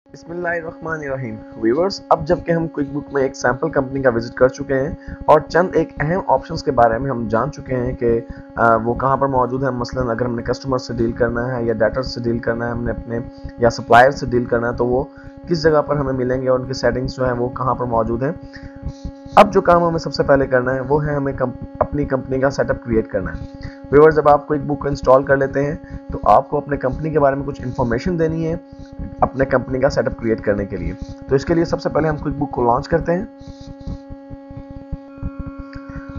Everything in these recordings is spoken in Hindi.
बिस्मिल्लाहिर्रहमानिर्रहीम। व्यूअर्स, अब जबकि हम क्विक बुक में एक सैम्पल कंपनी का विजिट कर चुके हैं और चंद एक अहम ऑप्शंस के बारे में हम जान चुके हैं कि वो कहाँ पर मौजूद है। मसलन अगर हमने कस्टमर से डील करना है या डेटर से डील करना है, हमने अपने या सप्लायर से डील करना है, तो वो किस जगह पर हमें मिलेंगे और उनकी सेटिंग्स जो है वो कहाँ पर मौजूद है। अब जो काम हमें सबसे पहले करना है वो है हमें अपनी कंपनी का सेटअप क्रिएट करना है। व्यूअर्स, जब आप क्विक बुक को इंस्टॉल कर लेते हैं तो आपको अपने कंपनी के बारे में कुछ इन्फॉर्मेशन देनी है अपने कंपनी का सेटअप क्रिएट करने के लिए। तो इसके लिए सबसे पहले हम क्विक बुक को लॉन्च करते हैं।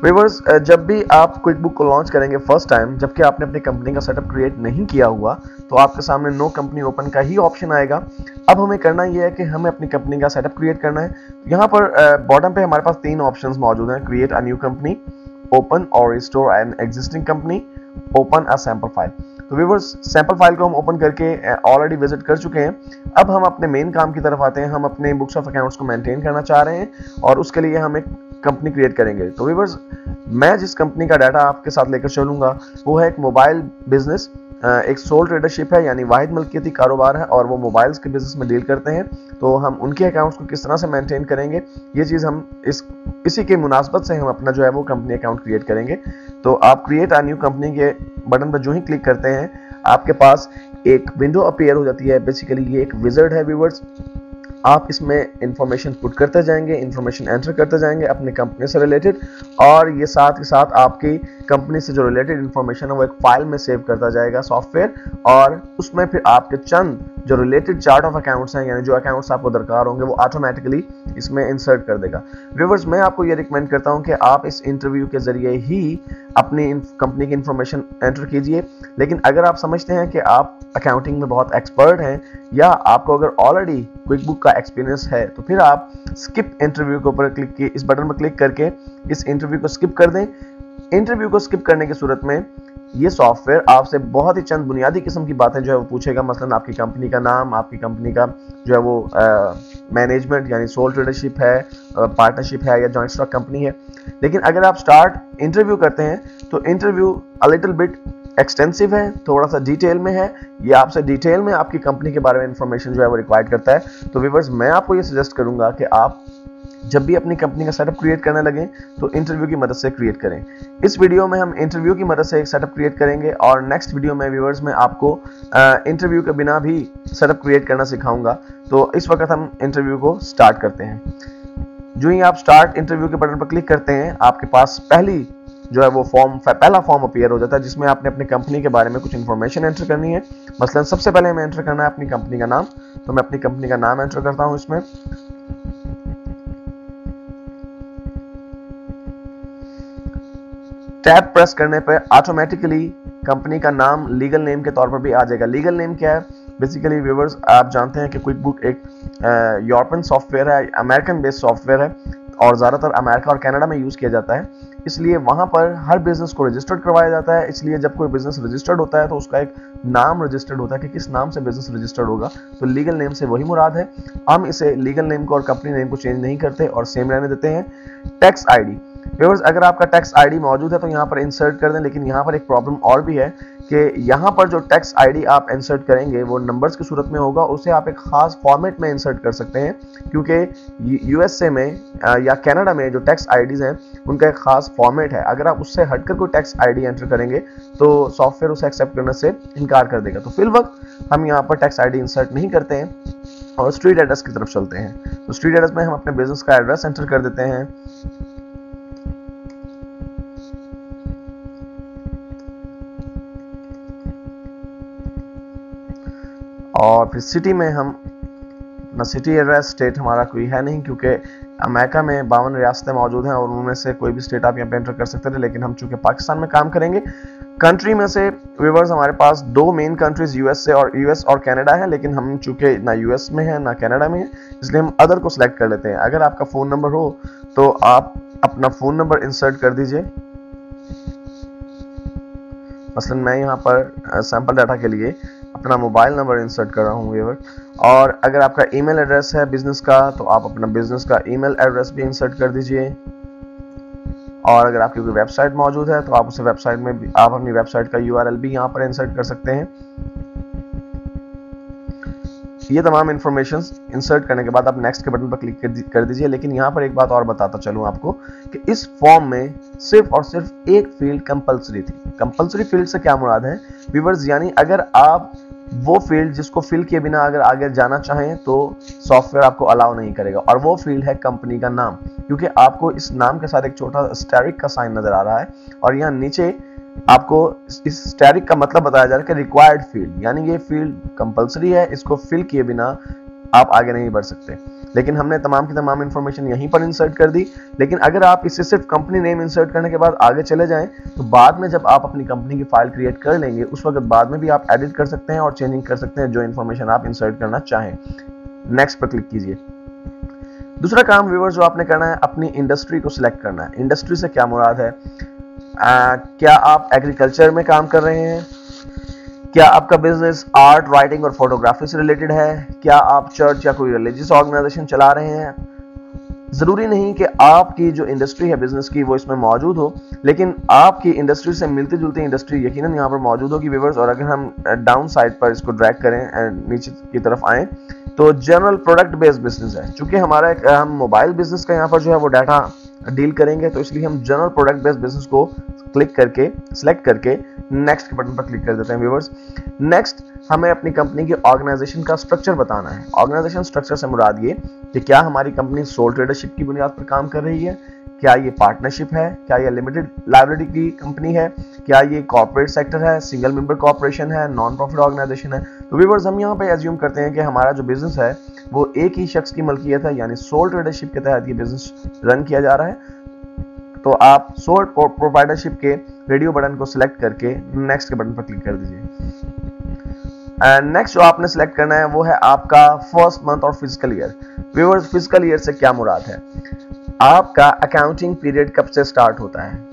व्यूअर्स, जब भी आप क्विक बुक को लॉन्च करेंगे फर्स्ट टाइम, जबकि आपने अपनी कंपनी का सेटअप क्रिएट नहीं किया हुआ, तो आपके सामने नो कंपनी ओपन का ही ऑप्शन आएगा। अब हमें करना यह है कि हमें अपनी कंपनी का सेटअप क्रिएट करना है। यहाँ पर बॉटम पे हमारे पास तीन ऑप्शंस मौजूद हैं: create a new company, open or restore an existing company, open a sample file. तो व्यूअर्स, सैंपल फाइल को हम ओपन करके ऑलरेडी विजिट कर चुके हैं। अब हम अपने मेन काम की तरफ आते हैं। हम अपने बुक्स ऑफ अकाउंट्स को मेंटेन करना चाह रहे हैं और उसके लिए हम एक कंपनी क्रिएट करेंगे। तो व्यूअर्स, मैं जिस कंपनी का डाटा आपके साथ लेकर चलूंगा वो है एक मोबाइल बिजनेस, एक सोल ट्रेडरशिप है, यानी वाहिद मलकियती कारोबार है और वो मोबाइल्स के बिजनेस में डील करते हैं। तो हम उनके अकाउंट्स को किस तरह से मेंटेन करेंगे, ये चीज़ हम इसी के मुनासबत से हम अपना जो है वो कंपनी अकाउंट क्रिएट करेंगे। तो आप क्रिएट अ न्यू कंपनी के बटन पर जो ही क्लिक करते हैं आपके पास एक विंडो अपीयर हो जाती है। बेसिकली ये एक विज़र्ड है व्यूअर्स। आप इसमें इंफॉर्मेशन पुट करते जाएंगे, इंफॉर्मेशन एंटर करते जाएंगे अपनी कंपनी से रिलेटेड, और ये साथ ही साथ आपकी कंपनी से जो रिलेटेड इंफॉर्मेशन है वो एक फाइल में सेव करता जाएगा सॉफ्टवेयर, और उसमें फिर आपके चंद जो रिलेटेड चार्ट ऑफ अकाउंट्स हैं, यानी जो अकाउंट्स आपको दरकार होंगे, वो ऑटोमेटिकली इसमें इंसर्ट कर देगा। व्यूअर्स, मैं आपको ये रिकमेंड करता हूँ कि आप इस इंटरव्यू के जरिए ही अपनी कंपनी की इंफॉर्मेशन एंटर कीजिए। लेकिन अगर आप समझते हैं कि आप अकाउंटिंग में बहुत एक्सपर्ट हैं या आपको अगर ऑलरेडी क्विक बुक का एक्सपीरियंस है, तो फिर आप स्किप इंटरव्यू के ऊपर क्लिक किए, इस बटन पर क्लिक करके इस इंटरव्यू को स्किप कर दें। इंटरव्यू को स्किप करने की सूरत में ये सॉफ्टवेयर आपसे बहुत ही चंद बुनियादी किस्म की बातें जो है वो पूछेगा। मसलन आपकी कंपनी का नाम, आपकी कंपनी का जो है वो मैनेजमेंट यानी सोल ट्रेडरशिप है, पार्टनरशिप है या जॉइंट स्टॉक कंपनी है। लेकिन अगर आप स्टार्ट इंटरव्यू करते हैं तो interview a little bit extensive है, थोड़ा सा डिटेल में है। ये आपसे डिटेल में आपकी कंपनी के बारे में इंफॉर्मेशन जो है वो रिक्वायर्ड करता है। तो व्यूअर्स, मैं आपको ये सजेस्ट करूंगा कि आप जब भी अपनी कंपनी का सेटअप क्रिएट करने लगे तो इंटरव्यू की मदद से क्रिएट करें। इस वीडियो में हम इंटरव्यू की मदद से एक सेटअप क्रिएट करेंगे और नेक्स्ट वीडियो में व्यूअर्स में आपको इंटरव्यू के बिना भी सेटअप क्रिएट करना सिखाऊंगा। तो इस वक्त हम इंटरव्यू को स्टार्ट करते हैं। जो ही आप स्टार्ट इंटरव्यू के बटन पर क्लिक करते हैं, आपके पास पहली जो है वो पहला फॉर्म अपीयर हो जाता है, जिसमें आपने अपनी कंपनी के बारे में कुछ इन्फॉर्मेशन एंटर करनी है। मसलन सबसे पहले हमें एंटर करना है अपनी कंपनी का नाम, तो मैं अपनी कंपनी का नाम एंटर करता हूं इसमें। टैब प्रेस करने पर ऑटोमेटिकली कंपनी का नाम लीगल नेम के तौर पर भी आ जाएगा। लीगल नेम क्या है? बेसिकली व्यूअर्स, आप जानते हैं कि क्विक बुक एक यूरोपियन सॉफ्टवेयर है, अमेरिकन बेस्ड सॉफ्टवेयर है और ज़्यादातर अमेरिका और कनाडा में यूज़ किया जाता है। इसलिए वहाँ पर हर बिजनेस को रजिस्टर्ड करवाया जाता है। इसलिए जब कोई बिजनेस रजिस्टर्ड होता है तो उसका एक नाम रजिस्टर्ड होता है कि किस नाम से बिजनेस रजिस्टर्ड होगा। तो लीगल नेम से वही मुराद है। हम इसे लीगल नेम को और कंपनी नेम को चेंज नहीं करते और सेम रहने देते हैं। टैक्स आईडी, व्यूअर्स, अगर आपका टैक्स आईडी मौजूद है तो यहाँ पर इंसर्ट कर दें। लेकिन यहाँ पर एक प्रॉब्लम और भी है कि यहाँ पर जो टैक्स आईडी आप इंसर्ट करेंगे वो नंबर्स की सूरत में होगा। उसे आप एक खास फॉर्मेट में इंसर्ट कर सकते हैं, क्योंकि यूएसए में या कनाडा में जो टैक्स आईडीज हैं उनका एक खास फॉर्मेट है। अगर आप उससे हटकर कोई टैक्स आईडी एंटर करेंगे तो सॉफ्टवेयर उसे एक्सेप्ट करने से इनकार कर देगा। तो फिल वक्त हम यहाँ पर टैक्स आईडी इंसर्ट नहीं करते हैं और स्ट्रीट एड्रेस की तरफ चलते हैं। तो स्ट्रीट एड्रेस में हम अपने बिजनेस का एड्रेस एंटर कर देते हैं। और फिर सिटी में हम अपना सिटी एड्रेस, स्टेट हमारा कोई है नहीं क्योंकि अमेरिका में 52 रियासतें मौजूद हैं और उनमें से कोई भी स्टेट आप यहाँ पे एंटर कर सकते थे, लेकिन हम चूंकि पाकिस्तान में काम करेंगे। कंट्री में से व्यूअर्स हमारे पास दो मेन कंट्रीज यूएस और कनाडा है, लेकिन हम चूंकि ना यूएस में है ना कनाडा में है, इसलिए हम अदर को सिलेक्ट कर लेते हैं। अगर आपका फ़ोन नंबर हो तो आप अपना फ़ोन नंबर इंसर्ट कर दीजिए। मसलन मैं यहाँ पर सैम्पल डाटा के लिए अपना मोबाइल नंबर इंसर्ट कर रहा हूँ व्यूअर। और अगर आपका ईमेल एड्रेस है बिजनेस का तो आप अपना बिजनेस का ईमेल एड्रेस भी इंसर्ट कर दीजिए। और अगर आपकी कोई वेबसाइट मौजूद है तो आप उसे वेबसाइट में भी आप अपनी वेबसाइट का यूआरएल भी यहाँ पर इंसर्ट कर सकते हैं। ये तमाम इन्फॉर्मेशन इंसर्ट करने के बाद आप नेक्स्ट के बटन पर क्लिक कर दीजिए। लेकिन यहाँ पर एक बात और बताता चलूँ आपको कि इस फॉर्म में सिर्फ और सिर्फ एक फील्ड कंपलसरी थी। कंपलसरी फील्ड से क्या मुराद है व्यूअर्स, यानी अगर आप वो फील्ड जिसको फिल किए बिना अगर आगे जाना चाहें तो सॉफ्टवेयर आपको अलाउ नहीं करेगा, और वो फील्ड है कंपनी का नाम। क्योंकि आपको इस नाम के साथ एक छोटा एस्टेरिक का साइन नजर आ रहा है और यहाँ नीचे आपको इस एस्टेरिक का मतलब बताया जा रहा है कि रिक्वायर्ड फील्ड, यानी ये फील्ड कंपलसरी है, इसको फिल किए बिना आप आगे नहीं बढ़ सकते। लेकिन हमने तमाम की तमाम इंफॉर्मेशन यहीं पर इंसर्ट कर दी। लेकिन अगर आप इसे सिर्फ कंपनी नेम इंसर्ट करने के बाद आगे चले जाएं तो बाद में जब आप अपनी कंपनी की फाइल क्रिएट कर लेंगे उस वक्त बाद में भी आप एडिट कर सकते हैं और चेंजिंग कर सकते हैं जो इंफॉर्मेशन आप इंसर्ट करना चाहें। नेक्स्ट पर क्लिक कीजिए। दूसरा काम व्यूअर्स जो आपने करना है, अपनी इंडस्ट्री को सिलेक्ट करना है। इंडस्ट्री से क्या मुराद है, क्या आप एग्रीकल्चर में काम कर रहे हैं, क्या आपका बिजनेस आर्ट, राइटिंग और फोटोग्राफी से रिलेटेड है, क्या आप चर्च या कोई रिलीजियस ऑर्गेनाइजेशन चला रहे हैं। जरूरी नहीं कि आपकी जो इंडस्ट्री है बिजनेस की वो इसमें मौजूद हो, लेकिन आपकी इंडस्ट्री से मिलती जुलती इंडस्ट्री यकीनन यहाँ पर मौजूद होगी व्यूअर्स। और अगर हम डाउन साइड पर इसको ड्रैग करें, नीचे की तरफ आए तो जनरल प्रोडक्ट बेस्ड बिजनेस है। चूंकि हमारा हम मोबाइल बिजनेस का यहाँ पर जो है वो डाटा डील करेंगे तो इसलिए हम जनरल प्रोडक्ट बेस्ड बिजनेस को क्लिक करके सिलेक्ट करके नेक्स्ट के बटन पर क्लिक कर देते हैं व्यूअर्स। नेक्स्ट हमें अपनी कंपनी के ऑर्गेनाइजेशन का स्ट्रक्चर बताना है। ऑर्गेनाइजेशन स्ट्रक्चर से मुराद ये कि क्या हमारी कंपनी सोल ट्रेडरशिप की बुनियाद पर काम कर रही है, क्या ये पार्टनरशिप है, क्या ये लिमिटेड लायबिलिटी की कंपनी है, क्या ये कॉर्पोरेट सेक्टर है, सिंगल मेंबर कॉर्पोरेशन है, नॉन प्रॉफिट ऑर्गेनाइजेशन है। तो व्यूअर्स हम यहाँ पे एज्यूम करते हैं कि हमारा जो बिजनेस है वो एक ही शख्स की मलकियत है, यानी सोल ट्रेडरशिप के तहत ये बिजनेस रन किया जा रहा है। तो आप सोल प्रोप्राइटरशिप के रेडियो बटन को सिलेक्ट करके नेक्स्ट के बटन पर क्लिक कर दीजिए। नेक्स्ट जो आपने सिलेक्ट करना है वो है आपका फर्स्ट मंथ और physical year. Viewers physical year से क्या मुराद है, आपका अकाउंटिंग पीरियड कब से स्टार्ट होता है।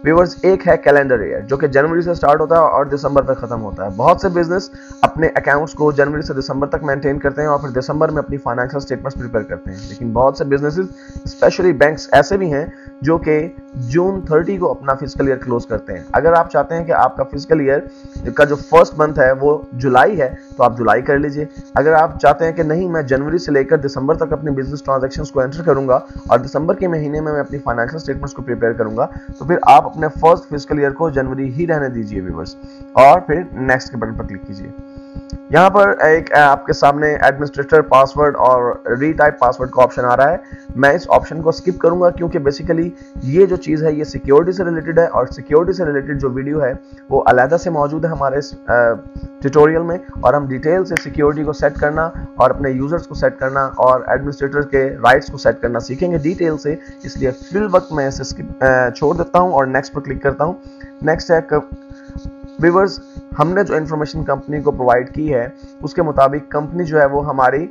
व्यूअर्स एक है कैलेंडर ईयर जो कि जनवरी से स्टार्ट होता है और दिसंबर तक खत्म होता है। बहुत से बिजनेस अपने अकाउंट्स को जनवरी से दिसंबर तक मेंटेन करते हैं और फिर दिसंबर में अपनी फाइनेंशियल स्टेटमेंट्स प्रिपेयर करते हैं। लेकिन बहुत से बिजनेसेस स्पेशली बैंक्स ऐसे भी हैं जो कि जून 30 को अपना फिजिकल ईयर क्लोज करते हैं। अगर आप चाहते हैं कि आपका फिजिकल ईयर का जो फर्स्ट मंथ है वो जुलाई है तो आप जुलाई कर लीजिए। अगर आप चाहते हैं कि नहीं मैं जनवरी से लेकर दिसंबर तक अपने बिजनेस ट्रांजैक्शंस को एंटर करूंगा और दिसंबर के महीने में मैं अपनी फाइनेंशियल स्टेटमेंट्स को प्रिपेयर करूंगा तो फिर आप अपने फर्स्ट फिजिकल ईयर को जनवरी ही रहने दीजिए व्यूअर्स और फिर नेक्स्ट के बटन पर क्लिक कीजिए। यहाँ पर एक आपके सामने एडमिनिस्ट्रेटर पासवर्ड और रीटाइप पासवर्ड का ऑप्शन आ रहा है। मैं इस ऑप्शन को स्किप करूंगा क्योंकि बेसिकली ये जो चीज़ है ये सिक्योरिटी से रिलेटेड है और सिक्योरिटी से रिलेटेड जो वीडियो है वो अलहदा से मौजूद है हमारे इस ट्यूटोरियल में और हम डिटेल से सिक्योरिटी को सेट करना और अपने यूजर्स को सेट करना और एडमिनिस्ट्रेटर के राइट्स को सेट करना सीखेंगे डिटेल से। इसलिए फिल वक्त मैं इसे स्किप छोड़ देता हूँ और नेक्स्ट पर क्लिक करता हूँ। नेक्स्ट है व्यूअर्स हमने जो इन्फॉर्मेशन कंपनी को प्रोवाइड की है उसके मुताबिक कंपनी जो है वो हमारी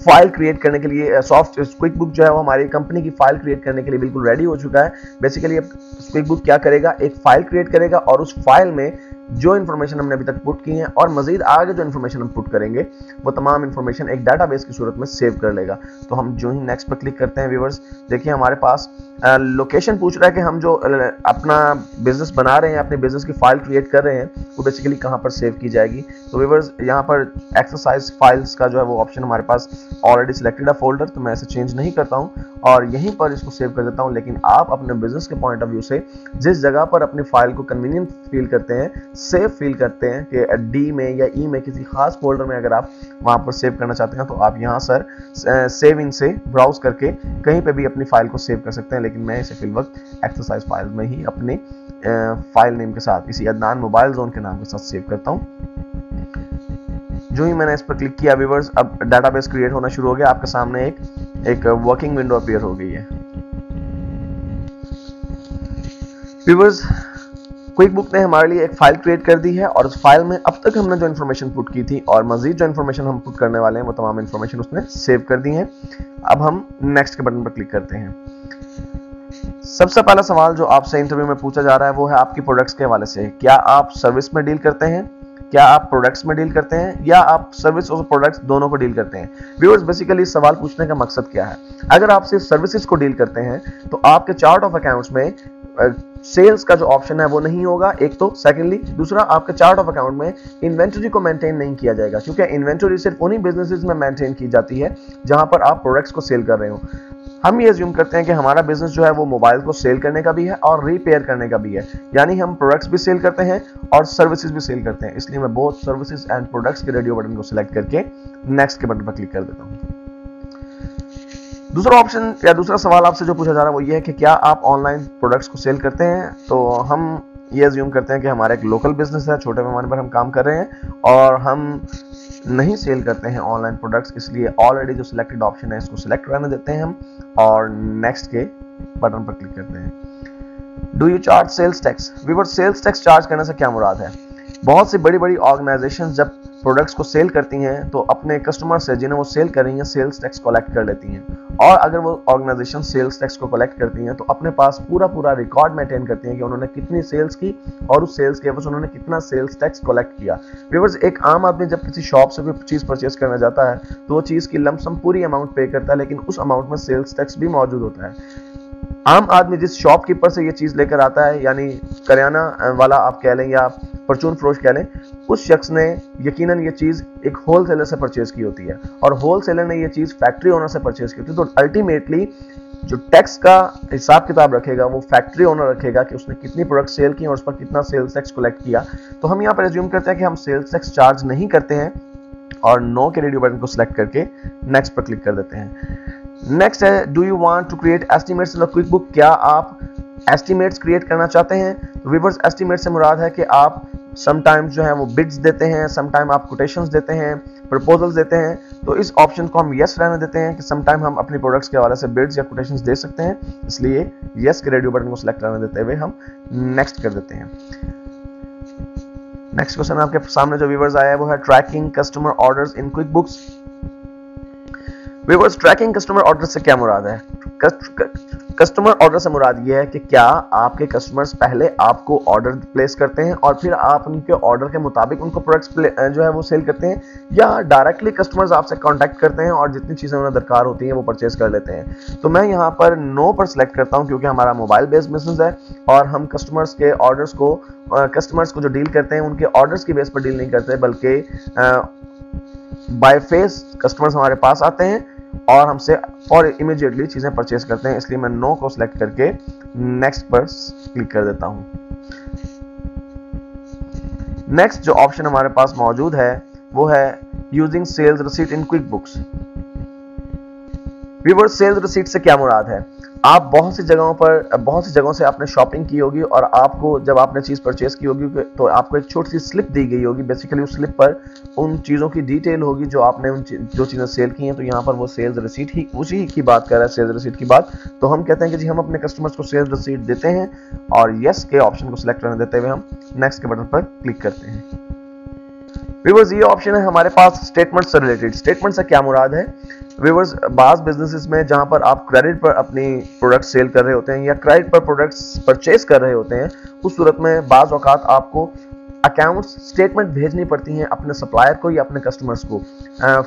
फाइल क्रिएट करने के लिए सॉफ्ट क्विक बुक जो है वो हमारी कंपनी की फाइल क्रिएट करने के लिए बिल्कुल रेडी हो चुका है। बेसिकली अब क्विक बुक क्या करेगा, एक फाइल क्रिएट करेगा और उस फाइल में जो इन्फॉर्मेशन हमने अभी तक पुट की है और मजीद आगे जो इन्फॉर्मेशन हम पुट करेंगे वो तमाम इन्फॉर्मेशन एक डाटाबेस की सूरत में सेव कर लेगा। तो हम जो ही नेक्स्ट पर क्लिक करते हैं व्यूअर्स देखिए हमारे पास लोकेशन पूछ रहा है कि हम जो अपना बिजनेस बना रहे हैं, अपने बिजनेस की फाइल क्रिएट कर रहे हैं वो बेसिकली कहाँ पर सेव की जाएगी। तो व्यूअर्स यहाँ पर एक्सरसाइज फाइल्स का जो है वो ऑप्शन हमारे पास ऑलरेडी सिलेक्टेड है फोल्डर, तो मैं इसे चेंज नहीं करता हूँ और यहीं पर इसको सेव कर देता हूँ। लेकिन आप अपने बिजनेस के पॉइंट ऑफ व्यू से जिस जगह पर अपनी फाइल को कन्वीनियंट फील करते हैं, सेफ फील करते हैं कि डी में या ई में किसी खास फोल्डर में अगर आप वहाँ पर सेव करना चाहते हैं तो आप यहाँ सर सेव इन से ब्राउज करके कहीं पे भी अपनी फाइल को सेव कर सकते हैं। लेकिन मैं इसे फिल वक्त एक्सरसाइज फाइल में ही अपने फाइल नेम के साथ इसी अदनान मोबाइल जोन के नाम के साथ सेव करता हूँ। जो ही मैंने इस पर क्लिक किया व्यूअर्स अब डाटाबेस क्रिएट होना शुरू हो गया। आपके सामने एक वर्किंग विंडो अपीयर हो गई है। व्यूअर्स क्विक बुक ने हमारे लिए एक फाइल क्रिएट कर दी है और उस फाइल में अब तक हमने जो इन्फॉर्मेशन पुट की थी और मजीद जो इन्फॉर्मेशन हम पुट करने वाले हैं वो तमाम इन्फॉर्मेशन उसने सेव कर दी है। अब हम नेक्स्ट के बटन पर क्लिक करते हैं। सबसे पहला सवाल जो आपसे इंटरव्यू में पूछा जा रहा है वो है आपकी प्रोडक्ट्स के हवाले से। क्या आप सर्विस में डील करते हैं? क्या आप प्रोडक्ट्स में डील करते हैं या आप सर्विस और प्रोडक्ट्स दोनों को डील करते हैं? व्यूअर्स, बेसिकली सवाल पूछने का मकसद क्या है? अगर आप सिर्फ सर्विसेज को डील करते हैं तो आपके चार्ट ऑफ अकाउंट्स में सेल्स का जो ऑप्शन है वो नहीं होगा, एक तो। सेकेंडली, दूसरा, आपके चार्ट ऑफ अकाउंट में इन्वेंटरी को मेंटेन नहीं किया जाएगा, क्योंकि इन्वेंटरी सिर्फ उन्हीं बिजनेसेस में मेंटेन की जाती है जहां पर आप प्रोडक्ट्स को सेल कर रहे हो। हम ये अज्यूम करते हैं कि हमारा बिजनेस जो है वो मोबाइल को सेल करने का भी है और रिपेयर करने का भी है, यानी हम प्रोडक्ट्स भी सेल करते हैं और सर्विसेज भी सेल करते हैं। इसलिए मैं बोथ सर्विसेज एंड प्रोडक्ट्स के रेडियो बटन को सिलेक्ट करके नेक्स्ट के बटन पर क्लिक कर देता हूं। दूसरा ऑप्शन या दूसरा सवाल आपसे जो पूछा जा रहा है वो ये है कि क्या आप ऑनलाइन प्रोडक्ट्स को सेल करते हैं? तो हम ये अज्यूम करते हैं कि हमारा एक लोकल बिजनेस है, छोटे पैमाने पर हम काम कर रहे हैं और हम नहीं सेल करते हैं ऑनलाइन प्रोडक्ट्स, इसलिए ऑलरेडी जो सिलेक्टेड ऑप्शन है इसको सिलेक्ट रहने देते हैं हम और नेक्स्ट के बटन पर क्लिक करते हैं। Do you charge sales tax? Viewer, sales tax charge करने से क्या मुराद है? बहुत सी बड़ी बड़ी ऑर्गेनाइजेशंस जब प्रोडक्ट्स को सेल करती हैं तो अपने कस्टमर से जिन्हें वो सेल कर रही हैं सेल्स टैक्स कलेक्ट कर लेती हैं, और अगर वो ऑर्गेनाइजेशन सेल्स टैक्स को कलेक्ट करती हैं तो अपने पास पूरा रिकॉर्ड मेंटेन करती हैं कि उन्होंने कितनी सेल्स की और उस सेल्स के एवज उन्होंने कितना सेल्स टैक्स कलेक्ट किया। व्यूअर्स, एक आम आदमी जब किसी शॉप से कोई चीज परचेज करना जाता है तो वो चीज की लमसम पूरी अमाउंट पे करता है, लेकिन उस अमाउंट में सेल्स टैक्स भी मौजूद होता है। आम आदमी जिस शॉपकीपर से ये चीज लेकर आता है, यानी करियाना वाला आप कह लें या परचून फरोश कह लें, उस शख्स ने यकीनन ये चीज एक होलसेलर से परचेज की होती है और होलसेलर ने ये चीज फैक्ट्री ओनर से परचेज की होती है। तो अल्टीमेटली जो टैक्स का हिसाब किताब रखेगा वो फैक्ट्री ओनर रखेगा कि उसने कितनी प्रोडक्ट सेल की और उस पर कितना सेल्स टैक्स कलेक्ट किया। तो हम यहाँ पर एज्यूम करते हैं कि हम सेल्स टैक्स चार्ज नहीं करते हैं और नो के रेडियो बटन को सिलेक्ट करके नेक्स्ट पर क्लिक कर देते हैं। नेक्स्ट है, do you want to create estimates in the QuickBook? क्या आप एस्टिमेट्स क्रिएट करना चाहते हैं? तो व्यूअर्स, एस्टिमेट से मुराद है कि आप समटाइम्स जो है वो बिड्स देते हैं, समटाइम आप कोटेशंस देते हैं, प्रपोजल्स देते हैं। तो इस ऑप्शन को हम यस रहने देते हैं कि समटाइम हम अपनी प्रोडक्ट्स के हवाले से बिड्स या कोटेशंस दे सकते हैं, इसलिए यस के रेडियो बटन को सिलेक्ट रहने देते हुए हम नेक्स्ट कर देते हैं। नेक्स्ट क्वेश्चन आपके सामने जो व्यूअर्स आया है वो है tracking customer orders in QuickBooks. Viewers, tracking customer order से क्या मुराद है? कस्टमर ऑर्डर से मुराद ये है कि क्या आपके कस्टमर्स पहले आपको ऑर्डर प्लेस करते हैं और फिर आप उनके ऑर्डर के मुताबिक उनको प्रोडक्ट्स जो है वो सेल करते हैं, या डायरेक्टली कस्टमर्स आपसे कांटेक्ट करते हैं और जितनी चीज़ें उन्हें दरकार होती हैं वो परचेज कर लेते हैं। तो मैं यहाँ पर नो पर सिलेक्ट करता हूँ क्योंकि हमारा मोबाइल बेस्ड बिजनेस है और हम कस्टमर्स के ऑर्डर्स को कस्टमर्स को जो डील करते हैं उनके ऑर्डर्स की बेस पर डील नहीं करते, बल्कि बाय फेस कस्टमर्स हमारे पास आते हैं और हमसे और इमीडिएटली चीजें परचेज करते हैं, इसलिए मैं नो को सिलेक्ट करके नेक्स्ट पर क्लिक कर देता हूं। नेक्स्ट जो ऑप्शन हमारे पास मौजूद है वो है using sales receipt in QuickBooks. Viewers, sales receipt से क्या मुराद है? आप बहुत सी जगहों से आपने शॉपिंग की होगी और आपको जब आपने चीज़ परचेज की होगी तो आपको एक छोटी सी स्लिप दी गई होगी। बेसिकली उस स्लिप पर उन चीज़ों की डिटेल होगी जो आपने जो चीज़ें सेल की हैं। तो यहाँ पर वो सेल्स रिसीट ही उसी की बात कर रहा है, सेल्स रिसीट की बात। तो हम कहते हैं कि जी हम अपने कस्टमर्स को सेल्स रिसीट देते हैं और यस के ऑप्शन को सिलेक्ट करने देते हुए हम नेक्स्ट के बटन पर क्लिक करते हैं। व्यूअर्स, ये ऑप्शन है हमारे पास स्टेटमेंट से रिलेटेड। स्टेटमेंट से क्या मुराद है? व्यूअर्स, बाज़ बिजनेसेस में जहां पर आप क्रेडिट पर अपनी प्रोडक्ट सेल कर रहे होते हैं या क्रेडिट पर प्रोडक्ट्स परचेज कर रहे होते हैं, उस सूरत में बाज़ औकात आपको अकाउंट्स स्टेटमेंट भेजनी पड़ती हैं अपने सप्लायर को या अपने कस्टमर्स को।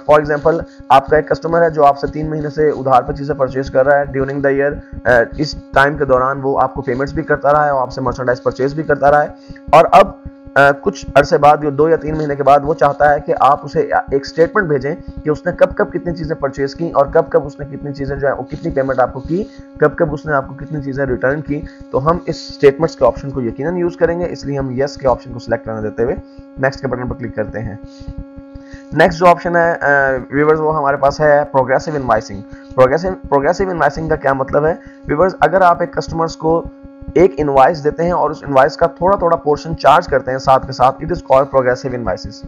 फॉर एग्जांपल, आपका एक कस्टमर है जो आपसे 3 महीने से उधार पर चीज़ें परचेज कर रहा है ड्यूरिंग द ईयर। इस टाइम के दौरान वो आपको पेमेंट्स भी करता रहा है और आपसे मर्चेंडाइज परचेज भी करता रहा है, और अब कुछ अरसे बाद, 2 या 3 महीने के बाद, वो चाहता है कि आप उसे एक स्टेटमेंट भेजें कि उसने कब कब कितनी चीज़ें परचेज की और कब कब उसने कितनी चीज़ें जो है वो कितनी पेमेंट आपको की, कब कब उसने आपको कितनी चीज़ें रिटर्न की। तो हम इस स्टेटमेंट्स के ऑप्शन को यकीनन यूज़ करेंगे, इसलिए हम यस के ऑप्शन को सिलेक्ट करने देते हुए नेक्स्ट के बटन पर क्लिक करते हैं। नेक्स्ट जो ऑप्शन है व्यूअर्स वो हमारे पास है प्रोग्रेसिव इनवॉइसिंग। प्रोग्रेसिव इनवॉइसिंग का क्या मतलब है? व्यूअर्स, अगर आप एक कस्टमर्स को एक इनवॉइस देते हैं और उस इनवॉइस का थोड़ा थोड़ा पोर्शन चार्ज करते हैं साथ के साथ, it is called progressive invoices.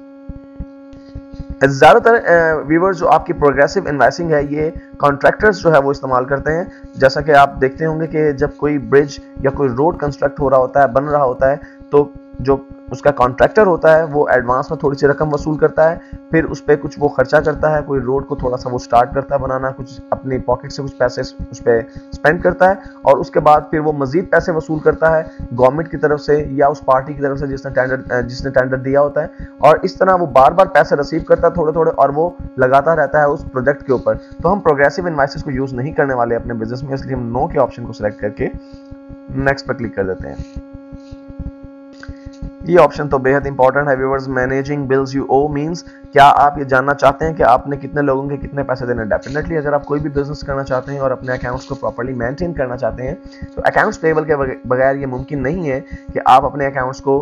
ज्यादातर व्यूअर्स जो आपकी प्रोग्रेसिव इनवॉइसिंग है ये कॉन्ट्रैक्टर्स जो है वो इस्तेमाल करते हैं। जैसा कि आप देखते होंगे कि जब कोई ब्रिज या कोई रोड कंस्ट्रक्ट हो रहा होता है, बन रहा होता है, तो जो उसका कॉन्ट्रैक्टर होता है वो एडवांस में थोड़ी सी रकम वसूल करता है, फिर उस पर कुछ वो खर्चा करता है, कोई रोड को थोड़ा सा वो स्टार्ट करता है बनाना, कुछ अपनी पॉकेट से कुछ पैसे उस पर स्पेंड करता है, और उसके बाद फिर वो मजीद पैसे वसूल करता है गवर्नमेंट की तरफ से या उस पार्टी की तरफ से जिसने टेंडर दिया होता है, और इस तरह वो बार बार पैसे रिसीव करता है थोड़े थोड़े, और वो लगाता रहता है उस प्रोजेक्ट के ऊपर। तो हम प्रोग्रेसिव इनवॉइसेस को यूज नहीं करने वाले अपने बिजनेस में, इसलिए हम नो के ऑप्शन को सिलेक्ट करके नेक्स्ट पर क्लिक कर देते हैं। ये ऑप्शन तो बेहद इंपॉर्टेंट है viewers. Managing bills you owe means, क्या आप ये जानना चाहते हैं कि आपने कितने लोगों के कितने पैसे देने? डेफिनेटली अगर आप कोई भी बिजनेस करना चाहते हैं और अपने अकाउंट्स को प्रॉपर्ली मेंटेन करना चाहते हैं, तो अकाउंट्स पेबल के बगैर ये मुमकिन नहीं है कि आप अपने अकाउंट्स को,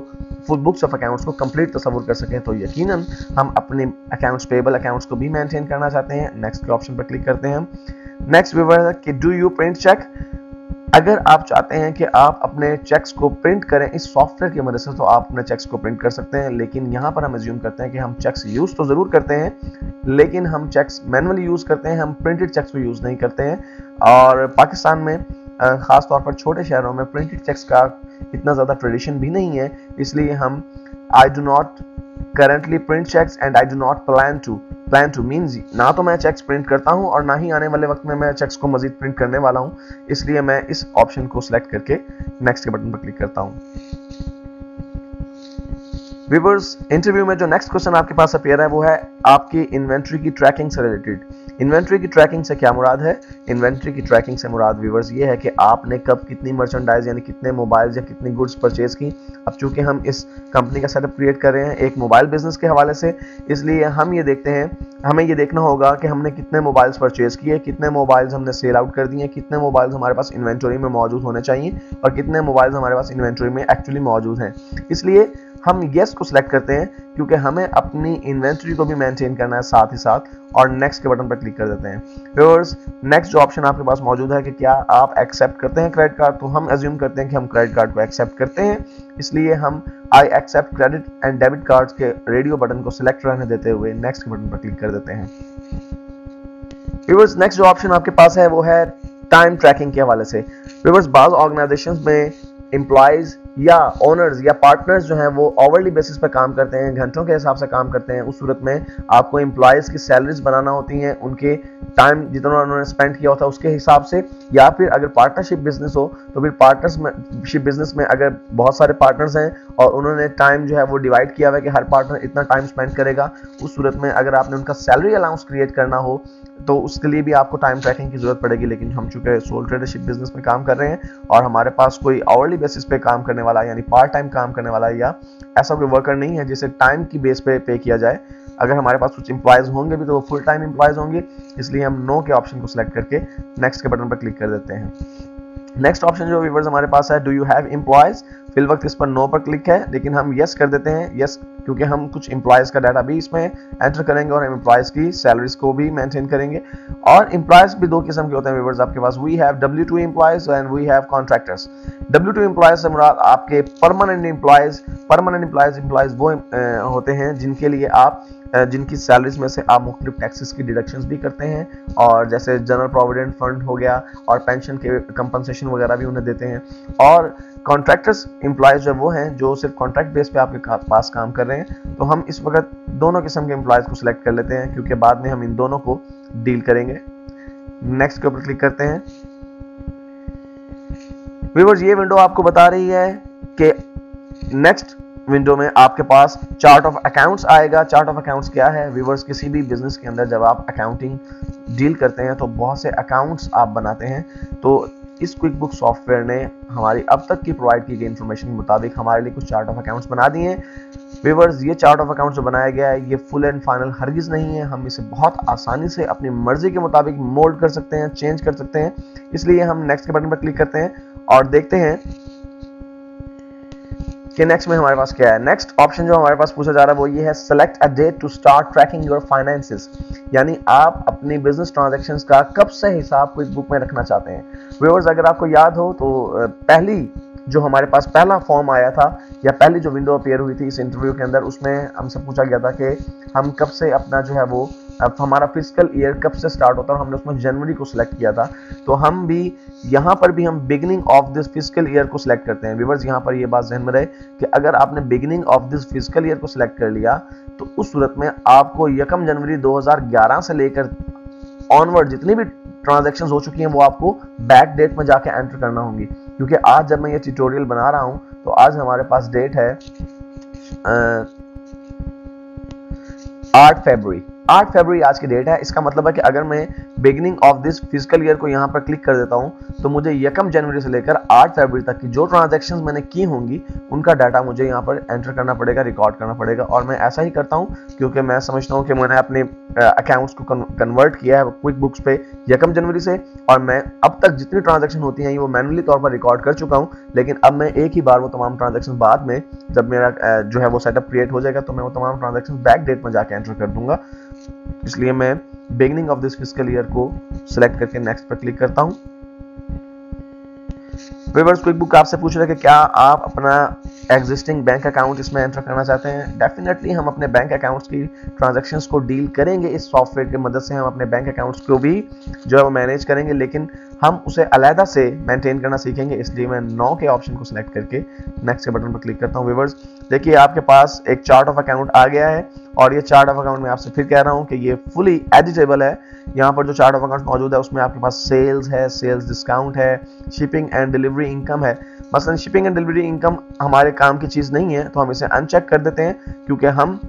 फुल बुक्स ऑफ अकाउंट्स को कंप्लीट तस्वुर कर सकें। तो यकीनन हम अपने अकाउंट्स पेबल अकाउंट्स को भी मेंटेन करना चाहते हैं। नेक्स्ट के ऑप्शन पर क्लिक करते हैं। नेक्स्ट व्यूअर्स कि डू यू प्रिंट चेक, अगर आप चाहते हैं कि आप अपने चेक्स को प्रिंट करें इस सॉफ्टवेयर की मदद से, तो आप अपने चेक्स को प्रिंट कर सकते हैं, लेकिन यहाँ पर हम अज्यूम करते हैं कि हम चेक्स यूज तो जरूर करते हैं, लेकिन हम चेक्स मैनुअली यूज करते हैं, हम प्रिंटेड चेक्स को यूज नहीं करते हैं। और पाकिस्तान में खास तौर पर छोटे शहरों में प्रिंटेड चेक्स का इतना ज़्यादा ट्रेडिशन भी नहीं है, इसलिए हम I do not currently print checks and I do not plan to means ना तो मैं चेक्स प्रिंट करता हूं और ना ही आने वाले वक्त में मैं चेक्स को मजीद प्रिंट करने वाला हूं, इसलिए मैं इस ऑप्शन को सिलेक्ट करके नेक्स्ट के बटन पर क्लिक करता हूं। व्यूअर्स, इंटरव्यू में जो नेक्स्ट क्वेश्चन आपके पास अपीयर है वो है आपकी इन्वेंट्री की ट्रैकिंग से रिलेटेड। इन्वेंट्री की ट्रैकिंग से क्या मुराद है? इन्वेंट्री की ट्रैकिंग से मुराद व्यूअर्स ये है कि आपने कब कितनी मर्चेंडाइज यानी कितने मोबाइल्स या कितनी गुड्स परचेज की। अब चूंकि हम इस कंपनी का सेटअप क्रिएट कर रहे हैं एक मोबाइल बिजनेस के हवाले से, इसलिए हम ये देखते हैं, हमें ये देखना होगा कि हमने कितने मोबाइल्स परचेज किए, कितने मोबाइल्स हमने सेल आउट कर दिए, कितने मोबाइल्स हमारे पास इन्वेंटरी में मौजूद होने चाहिए और कितने मोबाइल्स हमारे पास इन्वेंटरी में एक्चुअली मौजूद हैं। इसलिए हम येस को सिलेक्ट करते हैं क्योंकि हमें अपनी इन्वेंटरी को भी मेंटेन करना है साथ ही साथ, और नेक्स्ट के बटन पर क्लिक कर देते हैं। व्यूअर्स, नेक्स्ट जो ऑप्शन आपके पास मौजूद है कि क्या आप एक्सेप्ट करते हैं क्रेडिट कार्ड, तो हम अज्यूम करते हैं कि हम क्रेडिट कार्ड को एक्सेप्ट करते हैं, इसलिए हम I accept credit and debit cards के रेडियो बटन को सिलेक्ट रहने देते हुए नेक्स्ट के बटन पर क्लिक कर देते हैं। व्यूअर्स, नेक्स्ट जो ऑप्शन आपके पास है वो है टाइम ट्रैकिंग के हवाले से। व्यूअर्स, बाज़ ऑर्गेनाइजेशंस में एम्प्लॉयज या ओनर्स या पार्टनर्स जो हैं वो आवरली बेसिस पे काम करते हैं, घंटों के हिसाब से काम करते हैं। उस सूरत में आपको एम्प्लॉयज की सैलरीज बनाना होती हैं उनके टाइम जितना उन्होंने स्पेंड किया होता है उसके हिसाब से, या फिर अगर पार्टनरशिप बिजनेस हो तो फिर पार्टनरशिप बिजनेस में अगर बहुत सारे पार्टनर्स हैं और उन्होंने टाइम जो है वो डिवाइड किया हुआ है कि हर पार्टनर इतना टाइम स्पेंड करेगा, उस सूरत में अगर आपने उनका सैलरी अलाउंस क्रिएट करना हो तो उसके लिए भी आपको टाइम ट्रैकिंग की जरूरत पड़ेगी। लेकिन हम चूंकि सोल ट्रेडरशिप बिजनेस में काम कर रहे हैं और हमारे पास कोई आवरली बेसिस पे काम करने वाला यानी पार्ट टाइम काम करने वाला या ऐसा कोई वर्कर नहीं है जिसे टाइम की बेस पे किया जाए, अगर हमारे पास कुछ एम्प्लॉयज होंगे भी तो वो फुल टाइम एम्प्लॉयज होंगे, इसलिए हम नो के ऑप्शन को सिलेक्ट करके नेक्स्ट के बटन पर क्लिक कर देते हैं। नेक्स्ट ऑप्शन जो व्यूअर्स हमारे पास है, डू यू हैव एम्प्लॉयज, फिल वक्त इस पर नो पर क्लिक है, लेकिन हम यस कर देते हैं, यस क्योंकि हम कुछ एम्प्लॉयज का डाटा भी इसमें एंटर करेंगे और हम एम्प्लॉयज की सैलरीज को भी मेंटेन करेंगे। और एम्प्लॉयज भी दो किस्म के होते हैं व्यूअर्स आपके पास, we have W2 employees and we have contractors. W2 employees से मुराद आपके परमानेंट एम्प्लॉयज वो होते हैं जिनके लिए आप जिनकी सैलरीज में से आप मुख्तलिफ टैक्सेस की डिडक्शंस भी करते हैं, और जैसे जनरल प्रोविडेंट फंड हो गया और पेंशन के कंपनसेशन वगैरह भी उन्हें देते हैं। और कॉन्ट्रैक्टर्स एम्प्लॉयज जो वो हैं जो सिर्फ कॉन्ट्रैक्ट बेस पे आपके पास काम कर रहे हैं, तो हम इस वक्त दोनों किस्म के एम्प्लॉयज को सिलेक्ट कर लेते हैं क्योंकि बाद में हम इन दोनों को डील करेंगे। नेक्स्ट के ऊपर क्लिक करते हैं। व्यूअर्स, ये विंडो आपको बता रही है कि नेक्स्ट विंडो में आपके पास चार्ट ऑफ अकाउंट्स आएगा। चार्ट ऑफ अकाउंट्स क्या है व्यूअर्स? किसी भी बिजनेस के अंदर जब आप अकाउंटिंग डील करते हैं तो बहुत से अकाउंट्स आप बनाते हैं, तो इस क्विक बुक सॉफ्टवेयर ने हमारी अब तक की प्रोवाइड की गई इन्फॉर्मेशन के मुताबिक हमारे लिए कुछ चार्ट ऑफ अकाउंट्स बना दिए हैं। व्यूअर्स, ये चार्ट ऑफ अकाउंट्स जो बनाया गया है ये फुल एंड फाइनल हरगिज नहीं है, हम इसे बहुत आसानी से अपनी मर्जी के मुताबिक मोल्ड कर सकते हैं, चेंज कर सकते हैं। इसलिए हम नेक्स्ट के बटन पर क्लिक करते हैं और देखते हैं कि नेक्स्ट में हमारे पास क्या है। नेक्स्ट ऑप्शन जो हमारे पास पूछा जा रहा है वो ये है, select a date to start tracking your finances, यानी आप अपनी बिजनेस ट्रांजैक्शंस का कब से हिसाब क्विक बुक में रखना चाहते हैं। व्यूअर्स, अगर आपको याद हो तो पहली जो हमारे पास पहला फॉर्म आया था या पहली जो विंडो अपीयर हुई थी इस इंटरव्यू के अंदर, उसमें हमसे पूछा गया था कि हम कब से अपना जो है वो अब हमारा फिजिकल ईयर कब से स्टार्ट होता है, और हमने उसमें जनवरी को सिलेक्ट किया था, तो हम भी यहाँ पर भी हम beginning of this physical year को सिलेक्ट करते हैं। व्यूअर्स यहाँ पर ये बात ध्यान में रहे कि अगर आपने beginning of this physical year को सिलेक्ट कर लिया तो उस सूरत में आपको 1 जनवरी 2011 से लेकर ऑनवर्ड जितनी भी ट्रांजैक्शंस हो चुकी हैं वो आपको बैक डेट में जाके एंटर करना होंगी। क्योंकि आज जब मैं ये ट्यूटोरियल बना रहा हूं तो आज हमारे पास डेट है 8 फरवरी आज की डेट है। इसका मतलब है कि अगर मैं beginning of this physical year को यहाँ पर क्लिक कर देता हूँ तो मुझे 1 जनवरी से लेकर 8 फरवरी तक की जो ट्रांजैक्शंस मैंने की होंगी उनका डाटा मुझे यहाँ पर एंटर करना पड़ेगा, रिकॉर्ड करना पड़ेगा। और मैं ऐसा ही करता हूँ क्योंकि मैं समझता हूँ कि मैंने अपने अकाउंट्स को कन्वर्ट किया है क्विक बुक्स पे 1 जनवरी से, और मैं अब तक जितनी ट्रांजैक्शन होती हैं वो मैनुअली तौर पर रिकॉर्ड कर चुका हूँ। लेकिन अब मैं एक ही बार वो तमाम ट्रांजैक्शन बाद में जब मेरा जो है वो सेटअप क्रिएट हो जाएगा तो मैं वो तमाम ट्रांजैक्शन बैक डेट में जाके एंटर कर दूंगा। इसलिए मैं beginning of this physical year को सिलेक्ट करके नेक्स्ट पर क्लिक करता हूं। व्यूअर्स क्विक बुक आपसे पूछ रहा है कि क्या आप अपना एग्जिस्टिंग बैंक अकाउंट इसमें एंटर करना चाहते हैं। डेफिनेटली हम अपने बैंक अकाउंट्स की ट्रांजैक्शंस को डील करेंगे। इस सॉफ्टवेयर की मदद से हम अपने बैंक अकाउंट्स को भी जो है वो मैनेज करेंगे, लेकिन हम उसे अलहदा से मेंटेन करना सीखेंगे। इसलिए मैं नो के ऑप्शन को सिलेक्ट करके नेक्स्ट के बटन पर क्लिक करता हूं। व्यूअर्स देखिए आपके पास एक चार्ट ऑफ अकाउंट आ गया है, और ये चार्ट ऑफ अकाउंट में आपसे फिर कह रहा हूं कि ये फुली एडिटेबल है। यहाँ पर जो चार्ट ऑफ अकाउंट मौजूद है उसमें आपके पास सेल्स है, सेल्स डिस्काउंट है, शिपिंग एंड डिलीवरी इनकम है। मसलन शिपिंग एंड डिलीवरी इनकम हमारे काम की चीज नहीं है तो हम इसे अनचेक कर देते हैं, क्योंकि हम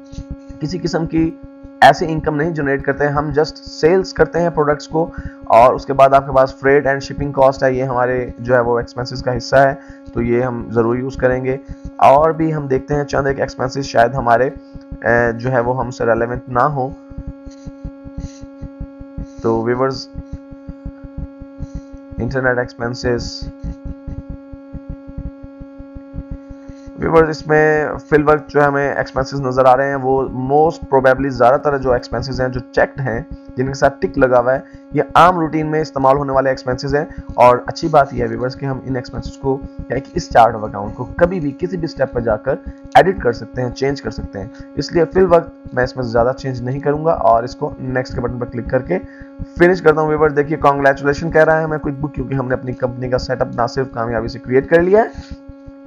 किसी किस्म की ऐसी इनकम नहीं जनरेट करते हैं, हम जस्ट सेल्स करते हैं प्रोडक्ट्स को। और उसके बाद आपके पास फ्रेट एंड शिपिंग कॉस्ट है, ये हमारे जो है वो एक्सपेंसेस का हिस्सा है, तो ये हम ज़रूर यूज़ करेंगे। और भी हम देखते हैं चंद एक एक्सपेंसेस शायद हमारे जो है वो हमसे रेलेवेंट ना हो। तो व्यूअर्स इंटरनेट एक्सपेंसेस, व्यूअर्स इसमें फिल वक्त जो हमें एक्सपेंसेस नजर आ रहे हैं वो मोस्ट प्रोबेबली ज़्यादातर जो एक्सपेंसेस हैं जो चेक्ड हैं जिनके साथ टिक लगा हुआ है ये आम रूटीन में इस्तेमाल होने वाले एक्सपेंसेस हैं। और अच्छी बात यह है व्यूअर्स कि हम इन एक्सपेंसेस को या कि इस चार्ट ऑफ अकाउंट को कभी भी किसी भी स्टेप पर जाकर एडिट कर सकते हैं, चेंज कर सकते हैं। इसलिए फिल वक्त मैं इसमें ज़्यादा चेंज नहीं करूंगा और इसको नेक्स्ट के बटन पर क्लिक करके फिनिश करता हूँ। व्यूअर्स देखिए कॉन्ग्रेचुलेशन कह रहा है हमें क्विक बुक, क्योंकि हमने अपनी कंपनी का सेटअप ना सिर्फ कामयाबी से क्रिएट कर लिया है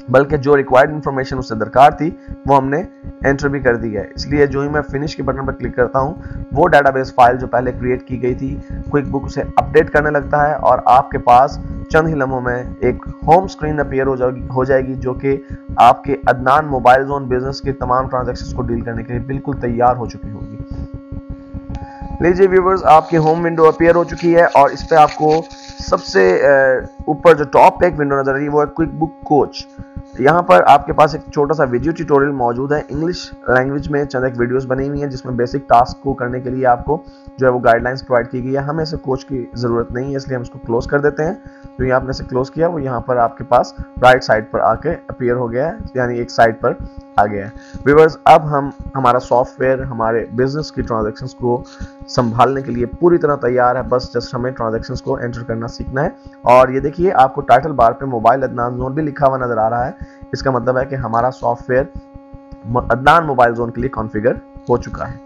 बल्कि जो रिक्वायर्ड इन्फॉर्मेशन उससे दरकार थी वो हमने एंटर भी कर दी है। इसलिए जो ही मैं फिनिश के बटन पर क्लिक करता हूँ वो डाटाबेस फाइल जो पहले क्रिएट की गई थी क्विक बुक उसे अपडेट करने लगता है, और आपके पास चंद ही लम्हों में एक होम स्क्रीन अपीयर हो जाएगी जो कि आपके अदनान मोबाइल जोन बिजनेस के तमाम ट्रांजेक्शन्स को डील करने के लिए बिल्कुल तैयार हो चुकी होगी। लीजिए व्यूवर्स आपकी होम विंडो अपीयर हो चुकी है, और इस पर आपको सबसे ऊपर जो टॉप पे एक विंडो नजर आ रही है वो है क्विक बुक कोच। यहाँ पर आपके पास एक छोटा सा वीडियो ट्यूटोरियल मौजूद है, इंग्लिश लैंग्वेज में चंद एक वीडियोस बनी हुई हैं जिसमें बेसिक टास्क को करने के लिए आपको जो है वो गाइडलाइंस प्रोवाइड की गई है। हमें इसे कोच की ज़रूरत नहीं है इसलिए हम इसको क्लोज कर देते हैं। तो ये आपने इसे क्लोज किया वो यहाँ पर आपके पास राइट साइड पर आके अपीयर हो गया है, यानी एक साइड पर आ गया है। व्यूअर्स अब हम हमारा सॉफ्टवेयर हमारे बिजनेस की ट्रांजैक्शंस को संभालने के लिए पूरी तरह तैयार है, बस जस्ट हमें ट्रांजैक्शंस को एंटर करना सीखना है। और ये देखिए आपको टाइटल बार पे मोबाइल अदनान जोन भी लिखा हुआ नजर आ रहा है, इसका मतलब है कि हमारा सॉफ्टवेयर अदनान मोबाइल जोन के लिए कॉन्फ़िगर हो चुका है।